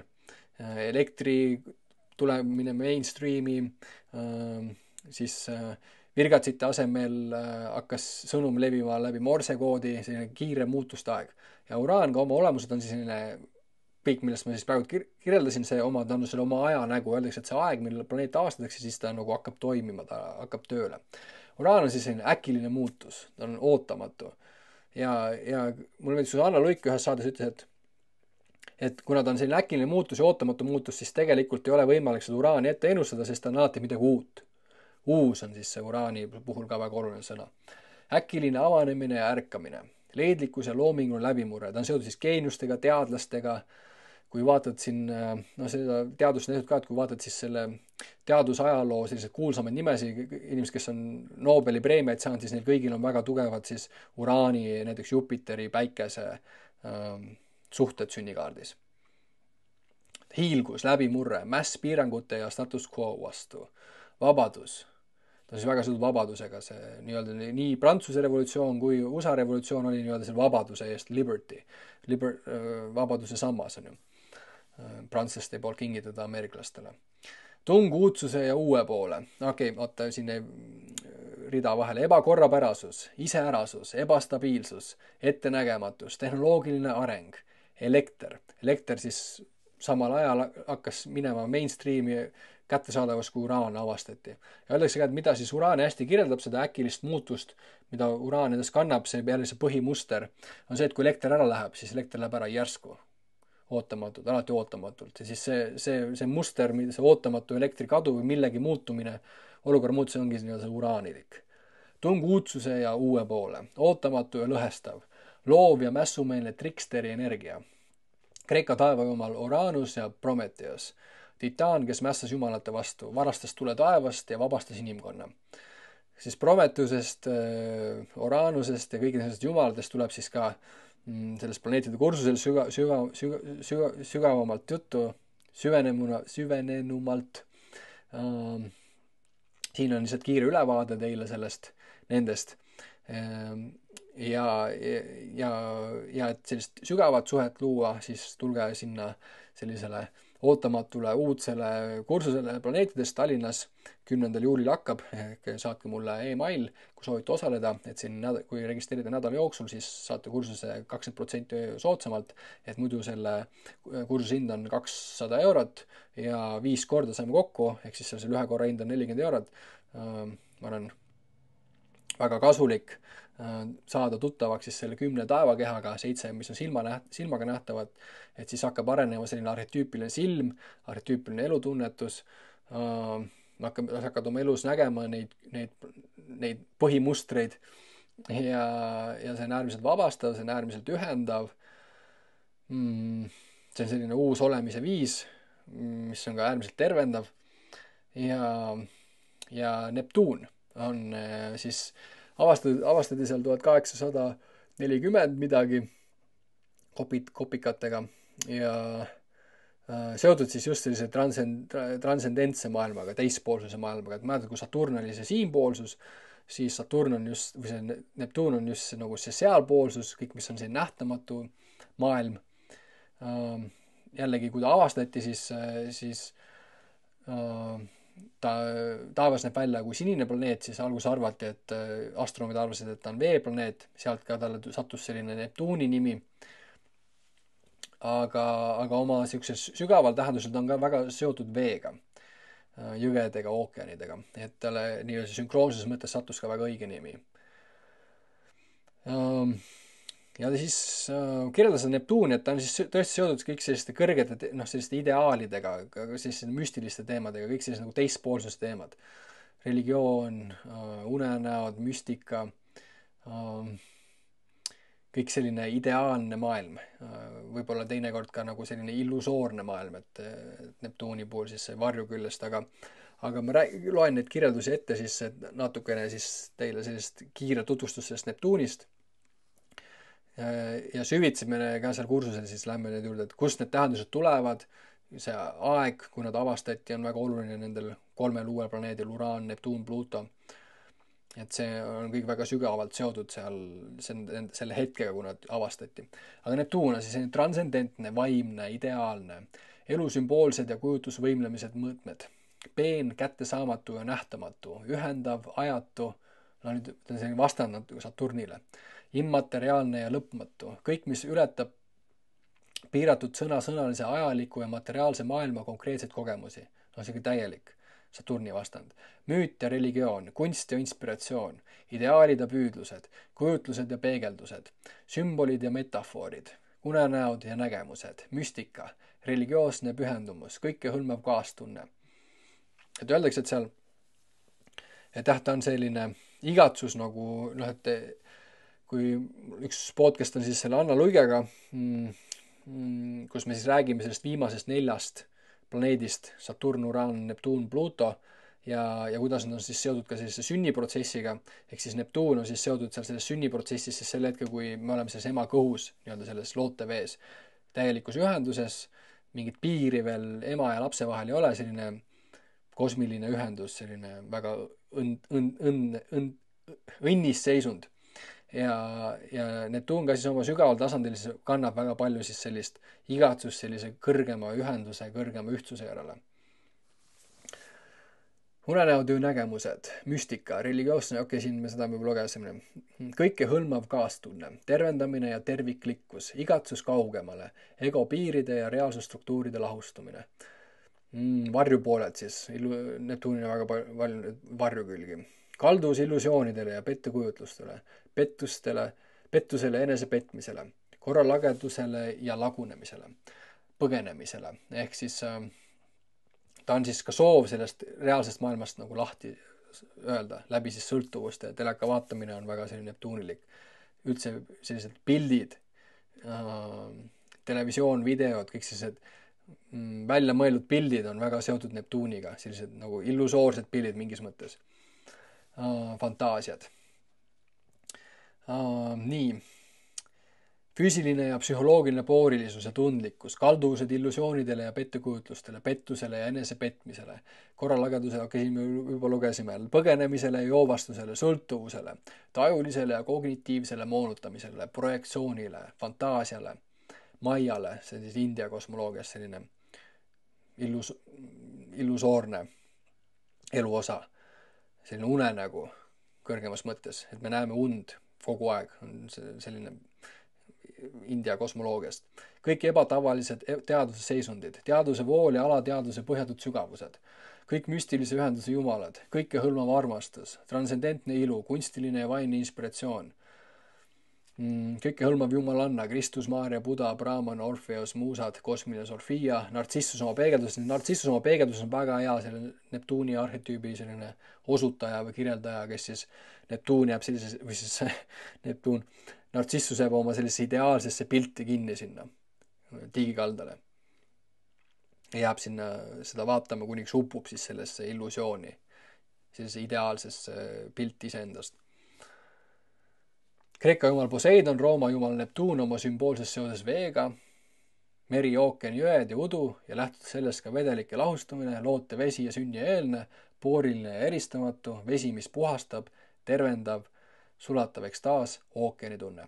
elektri tulemine mainstreami, siis virgatsite asemel hakkas sõnum levima läbi morsekoodi, selline kiire muutuste aeg. Ja Uraan ka oma olemused on siis selline kõik, millest ma siis praegu kirjeldasin, see ta on selle oma aja nägu, öeldakse, et see aeg, millal planeet avastatakse, siis ta nagu hakkab toimima, ta hakkab tööle. Uraan on siis selline äkiline muutus, ta on ootamatu. Ja mul meeldis, Anna Luik ühes saades ütles, et kuna ta on selline äkiline muutus ja ootamatu muutus, siis tegelikult ei ole võimalik seda Uraani ette ennustada, sest ta on alati midagi uut. Uus on siis see Uraani puhul ka väga oluline sõna. Äkiline avanemine ja ärkamine, leidlikkus ja loominguline läbimurre, ta on seotud siis geeniustega, teadlastega. Kui vaatad siin, seda teadust näinud ka, et kui vaatad siis selle teadusajaloo sellised kuulsamaid nimesi, inimesed, kes on Nobeli preemiaid saanud, siis neil kõigil on väga tugevad siis Uraani, näiteks Jupiteri, päikese suhted sünnikaardis. Hiilgus, läbimurre, mäss piirangute ja status quo vastu, vabadus. Ta on siis väga seotud vabadusega, see nii Prantsuse revolutsioon kui USA revolutsioon oli selle vabaduse eest, liberty, vabaduse sammas on ju. Prantslaste poolt kingitada ameeriklastele. Tung uudsuse ja uue poole. Okei, vaata siin rida vahele. Ebakorrapärasus, iseärasus, ebastabiilsus, ettenägematus, tehnoloogiline areng, elekter. Elekter siis samal ajal hakkas minema mainstreami kättesaadavus, kui Uraan avastati. Ja öeldakse ka, et mida siis Uraan hästi kirjeldab, seda äkilist muutust, mida Uraan endas kannab, see jälle see põhimuster, on see, et kui elekter ära läheb, siis elekter läheb ära järsku. Ootamatult, alati ootamatult. Ja siis see muster, see ootamatu elektrikadu või millegi muutumine, olukorra muutus ongi see uraanilik. Tung uudsuse ja uue poole, ootamatu ja lõhestav, loov ja mässumeelne triksteri energia. Kreeka taevajumal Uranus ja Prometheus, titaan, kes mässas jumalate vastu, varastas tule taevast ja vabastas inimkonna. Siis Prometheusest, Uranusest ja kõigist nendest jumalatest tuleb siis ka sellest planeetide kursusel sügavamalt juttu, süvenenumalt. Siin on lihtsalt kiire ülevaade teile nendest. Ja et sellist sügavat suhet luua, siis tulge sinna sellisele ootamatule uudsele kursusele planeetidest Tallinnas 10. juulil hakkab, saatke mulle e-mail, kui soovite osaleda, et siin, kui registreerida nädala jooksul, siis saate kursuse 20% soodsamalt, et muidu selle kursuse hind on 200 eurot ja 5 korda saame kokku, ehk siis selle ühe korra hind on 40 eurot. Ma olen väga kasulik saada tuttavaks siis selle 10 taevakehaga, 7, mis on silmaga nähtavad, et siis hakkab arenema selline arhetüüpiline silm, arhetüüpiline elutunnetus, hakkad oma elus nägema neid põhimustreid ja see on äärmiselt vabastav, see on äärmiselt ühendav. See on selline uus olemise viis, mis on ka äärmiselt tervendav ja Neptuun on siis avastati seal 1840 midagi kopikatega ja seotud siis just sellise transcendentse maailmaga, teispoolsuse maailmaga, et mäletad, kui Saturn oli see siinpoolsus, siis Saturn on just, või see Neptuun on just nagu see sealpoolsus, kõik, mis on see nähtamatu maailm. Jällegi, kui ta avastati, siis taevas näeb välja kui sinine planeet, siis alguses arvati, et astronoomid arvasid, et ta on veeplaneet, sealt ka talle sattus selline Neptuuni nimi. Aga oma sellises sügaval tähendusel ta on ka väga seotud veega, jõgedega, ookeanidega, et talle nii-öelda sünkroonses mõttes sattus ka väga õige nimi. ja siis kirjeldas Neptuuni, et ta on siis tõesti seotud kõik selliste kõrgete, selliste ideaalidega, selliste müstiliste teemadega, kõik sellised nagu teispoolsuse teemad. Religioon, unenäod, müstika, kõik selline ideaalne maailm, võib-olla teinekord ka nagu selline illusoorne maailm, et Neptuuni puhul siis see varjuküljest, aga ma loen neid kirjeldusi ette siis natukene siis teile sellist kiire tutvustust sellest Neptuunist ja süvitsi me ka seal kursusel siis lähme need juurde, et kust need tähendused tulevad, see aeg, kui nad avastati, on väga oluline nendel 3 uuel planeedil, Uraan, Neptuun, Pluto. Et see on kõik väga sügavalt seotud seal selle hetkega, kui nad avastati. Aga Neptuun on siis selline transcendentne, vaimne, ideaalne, elu sümboolsed ja kujutlusvõimlemised mõõtmed. Peen, kättesaamatu ja nähtamatu, ühendav, ajatu, nüüd ta on selline vastandatu Saturnile, immateriaalne ja lõpmatu, kõik, mis ületab piiratud sõnalise, ajaliku ja materiaalse maailma konkreetseid kogemusi. See täielik Saturni vastand. Müüt ja religioon, kunst ja inspiratsioon, ideaalid ja püüdlused, kujutlused ja peegeldused, sümbolid ja metafoorid, unenäod ja nägemused, müstika, religioosne pühendumus, kõikehõlmav kaastunne. Et öeldakse, et seal, et ta on selline igatsus nagu, et kui üks podcast on siis selle Anna Luigega, kus me siis räägime sellest viimasest 4 planeedist, Saturn, Uraan, Neptuun, Pluto ja kuidas nad on siis seotud ka sellise sünniprotsessiga, ehk siis Neptuun on siis seotud seal selles sünniprotsessis siis sel hetkel, kui me oleme selles ema kõhus, nii-öelda selles lootevees, täielikus ühenduses, mingit piiri veel ema ja lapse vahel ei ole, selline kosmiline ühendus, selline väga õnnis seisund. Ja Neptuun ka siis oma sügaval tasandil siis kannab väga palju siis sellist igatsust sellise kõrgema ühenduse, kõrgema ühtsuse järele. Unenäotöö nägemused, müstika, religioosne, siin me seda võib lugesime. Kõikehõlmav kaastunne, tervendamine ja terviklikkus, igatsus kaugemale, ego piiride ja reaalsusstruktuuride lahustumine. Varjupooled siis, Neptuunil väga palju varjukülgi. Kalduvus illusioonidele ja pettekujutustele, pettusele, enesepetmisele, korralagedusele ja lagunemisele, põgenemisele. Ehk siis ta on siis ka soov sellest reaalsest maailmast nagu lahti öelda, läbi siis sõltuvuste. Teleka vaatamine on väga selline neptuunilik. Üldse sellised pildid, televisioon, videod, kõik sellised välja mõeldud pildid on väga seotud Neptuuniga, sellised nagu illusoorsed pildid mingis mõttes. Fantaasiad. Nii. Füüsiline ja psühholoogiline poorilisus ja tundlikkus, kalduvused illusioonidele ja pettekujutlustele, pettusele ja enesepetmisele, korralagedusele, me juba lugesime, põgenemisele ja joovastusele, sõltuvusele, tajulisele ja kognitiivsele moonutamisele, projektsioonile, fantaasiale, maiale, see on siis India kosmoloogias selline illusoorne eluosa. Selline unenägu kõrgemas mõttes, et me näeme und kogu aeg, on selline India kosmoloogiast. Kõik ebatavalised teaduse seisundid, teaduse vool ja alateaduse põhjatud sügavused, kõik müstilise ühenduse jumalad, kõikehõlmav armastus, transcendentne ilu, kunstiline ja vaimne inspiratsioon, kõikehõlmav jumalanna, Kristus, Maarja, Buda, Brahman, Orfeos, muusad, kosmiline Sofia, nartsissus oma peegeldus. Nartsissus oma peegeldus on väga hea selle Neptuuni arhetüübi selline osutaja või kirjeldaja, kes siis Neptuun jääb sellises, või siis Neptuun, nartsissus jääb oma sellisesse ideaalsesse pilti kinni sinna tiigikaldale. Jääb sinna seda vaatama, kuniks upub siis sellesse illusiooni, sellise ideaalsesse pilti iseendast. Kreeka jumal Poseidon, Rooma jumal Neptuun oma sümboolses seoses veega, meri, ookean, jõed ja udu ja lähtudes sellest ka vedelike lahustumine, loote vesi ja sünnieelne, pooriline ja eristamatu, vesi, mis puhastab, tervendab, sulatav ekstaas, ookeani tunne.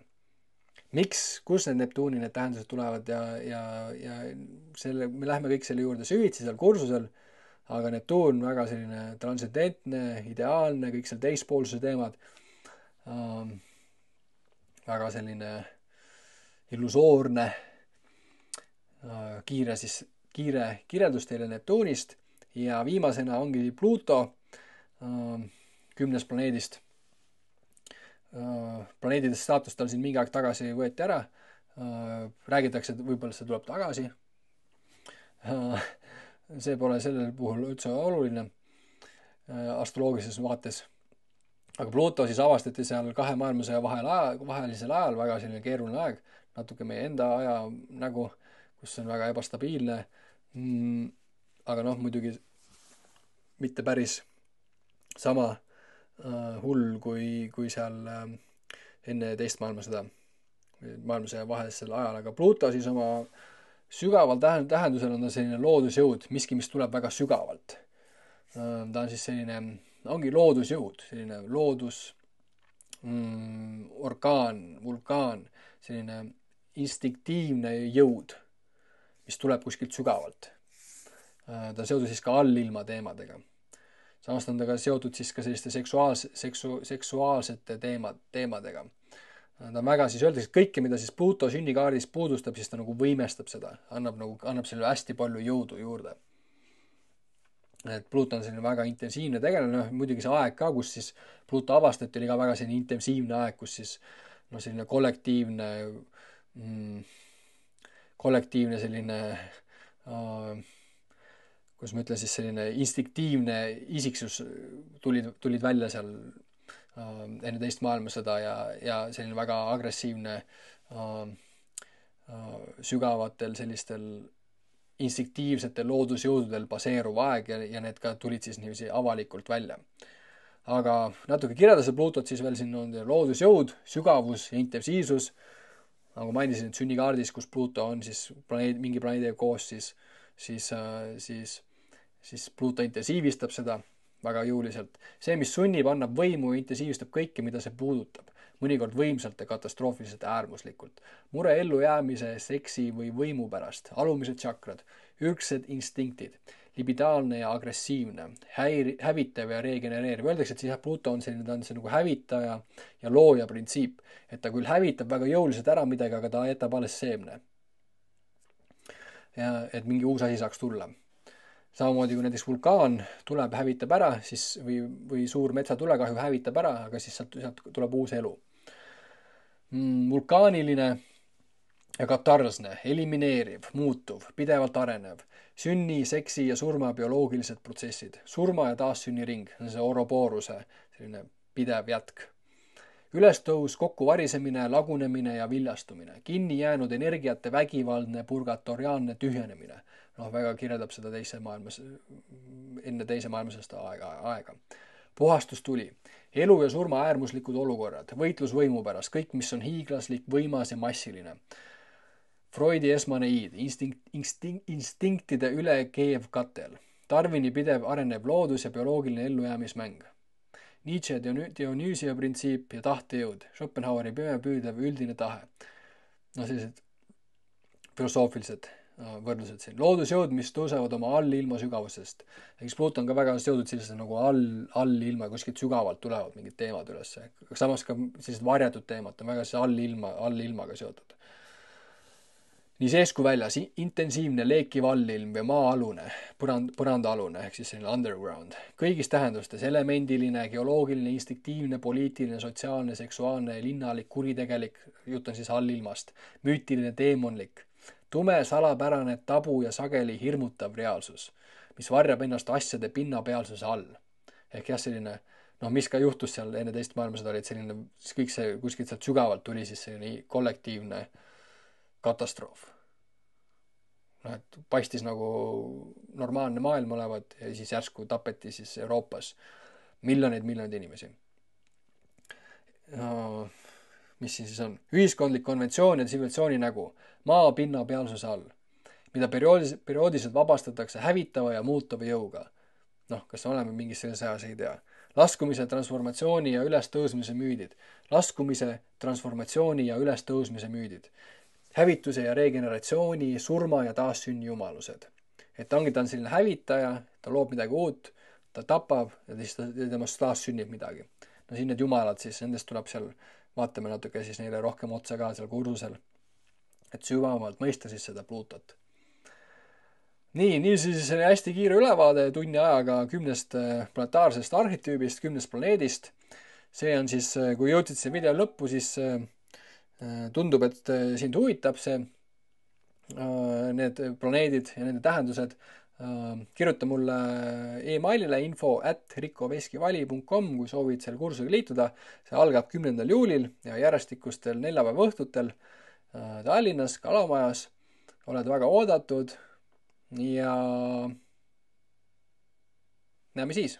Miks, kus need Neptuuni need tähendused tulevad ja me lähme kõik selle juurde süvitsi seal kursusel, aga Neptuun väga selline transcendentne, ideaalne, kõik seal teispoolsuse teemad, väga selline illusoorne, kiire kirjeldus teile Neptuunist ja viimasena ongi Pluto 10 planeedist. planeedide staatus tal siin mingi aeg tagasi võeti ära. Räägitakse, et võib-olla see tuleb tagasi. See pole sellel puhul üldse oluline astroloogilises vaates. Aga Pluto siis avastati seal 2 maailmasõja vahelisel ajal, väga selline keeruline aeg, natuke meie enda aja nägu, kus on väga ebastabiilne. Aga muidugi mitte päris sama hull kui seal enne teist maailmasõda, maailmasõja vahelisel ajal. Aga Pluto siis oma sügaval tähendusel on ta selline loodusjõud, miski, mis tuleb väga sügavalt. Ta on siis selline, ongi loodusjõud, selline orkaan, vulkaan, selline instinktiivne jõud, mis tuleb kuskilt sügavalt. Ta on seotud siis ka allilma teemadega. Samas on ta ka seotud siis ka selliste seksuaalsete teemadega. Ta on väga, siis öeldakse, et kõike, mida siis Pluto sünnikaardis puudustab, siis ta nagu võimestab seda, annab selle hästi palju jõudu juurde. Et Pluto on selline väga intensiivne tegelane, muidugi see aeg ka, kus siis Pluto avastati, oli ka väga selline intensiivne aeg, kus siis selline kollektiivne selline, kuidas ma ütlen siis, selline instinktiivne isiksus tulid välja seal enne teist maailmasõda ja selline väga agressiivne sügavatel sellistel instinktiivsetel loodusjõududel baseeruv aeg ja need ka tulid siis niiviisi avalikult välja. Aga natuke kirjeldas Pluutot siis veel siin on loodusjõud, sügavus ja intensiivsus. Nagu mainisin, et sünnikaardis, kus Pluuto on siis mingi planeediga koos, siis Pluuto intensiivistab seda väga jõuliselt. See, mis sunnib, annab võimu ja intensiivistab kõike, mida see puudutab. Mõnikord võimsalt ja katastroofiliselt äärmuslikult. Mure ellujäämise, seksi või võimu pärast, alumised tšakrad, ürgsed instinktid, libidaalne ja agressiivne, hävitav ja regenereeriv. Öeldakse, et siis Pluto on selline, ta on see nagu hävitaja ja looja printsiip, et ta küll hävitab väga jõuliselt ära midagi, aga ta jätab alles seemne. Ja et mingi uus asi saaks tulla. Samamoodi kui näiteks vulkaan tuleb, hävitab ära, siis või suur metsatulekahju hävitab ära, aga siis sealt tuleb uus elu. Vulkaaniline ja katarsne, elimineeriv, muutuv, pidevalt arenev, sünni, seksi ja surma bioloogilised protsessid, surma ja taassünni ring, see Ourobooruse selline pidev jätk. Ülestõus, kokkuvarisemine, lagunemine ja viljastumine, kinni jäänud energiate vägivaldne purgatoriaalne tühjenemine. Väga kirjeldab seda enne teise maailmasõda aega. Puhastus tuli, elu ja surma äärmuslikud olukorrad, võitlus võimu pärast, kõik, mis on hiiglaslik, võimas ja massiline. Freudi esmane iid, instinktide ülekeev katel, Darwini pidev arenev loodus ja bioloogiline ellujäämismäng. Nietzsche Dionüüsia printsiip ja tahtejõud, Schopenhaueri püüdev üldine tahe. Sellised filosoofilised võrdlused siin. Loodusjõud, mis tõusevad oma allilma sügavusest. Eks Pluto on ka väga seotud sellise nagu allilma, kuskilt sügavalt tulevad mingid teemad üles. Samas ka sellised varjatud teemad on väga allilmaga seotud. Nii sees kui väljas, intensiivne leekiv allilm ja maa-alune, põrandaalune, ehk siis selline underground. Kõigis tähendustes elemendiline, geoloogiline, instinktiivne, poliitiline, sotsiaalne, seksuaalne, linnalik, kuritegelik, jutt on siis allilmast, müütiline, teemonlik, tume, salapärane, tabu ja sageli hirmutav reaalsus, mis varjab ennast asjade pinnapealsuse all. Ehk jah, selline, mis ka juhtus seal enne teist maailmasõda, oli selline, kõik see kuskilt sealt sügavalt tuli siis selline kollektiivne katastroof. Et paistis nagu normaalne maailm olevat ja siis järsku tapeti siis Euroopas miljoneid inimesi. Mis siin siis on? Ühiskondlik konventsioon ja tsivilisatsiooni nägu, maa pinna pealsuse all, mida perioodiliselt vabastatakse hävitava ja muutuva jõuga. Kas oleme mingis selles ajas, ei tea. Laskumise, transformatsiooni ja ülestõusmise müüdid. Laskumise, transformatsiooni ja ülestõusmise müüdid. Hävituse ja regeneratsiooni, surma ja taassünni jumalused. Et ta on selline hävitaja, ta loob midagi uut, ta tapab ja siis temast taassünnib midagi. Siin need jumalad siis, nendest tuleb seal, vaatame natuke siis neile rohkem otsa ka seal kursusel, et sügavamalt mõista siis seda Pluutot. Nii siis hästi kiire ülevaade tunni ajaga 10 planetaarsest arhetüübist, 10 planeedist. see on siis, kui jõudsid see video lõppu, siis tundub, et sind huvitab see, need planeedid ja nende tähendused. Kirjuta mulle emailile info@rikoveskivali.com, kui soovid selle kursusega liituda. See algab 10. juulil ja järjestikustel neljapäeva õhtutel Tallinnas Kalamajas. Oled väga oodatud ja näeme siis.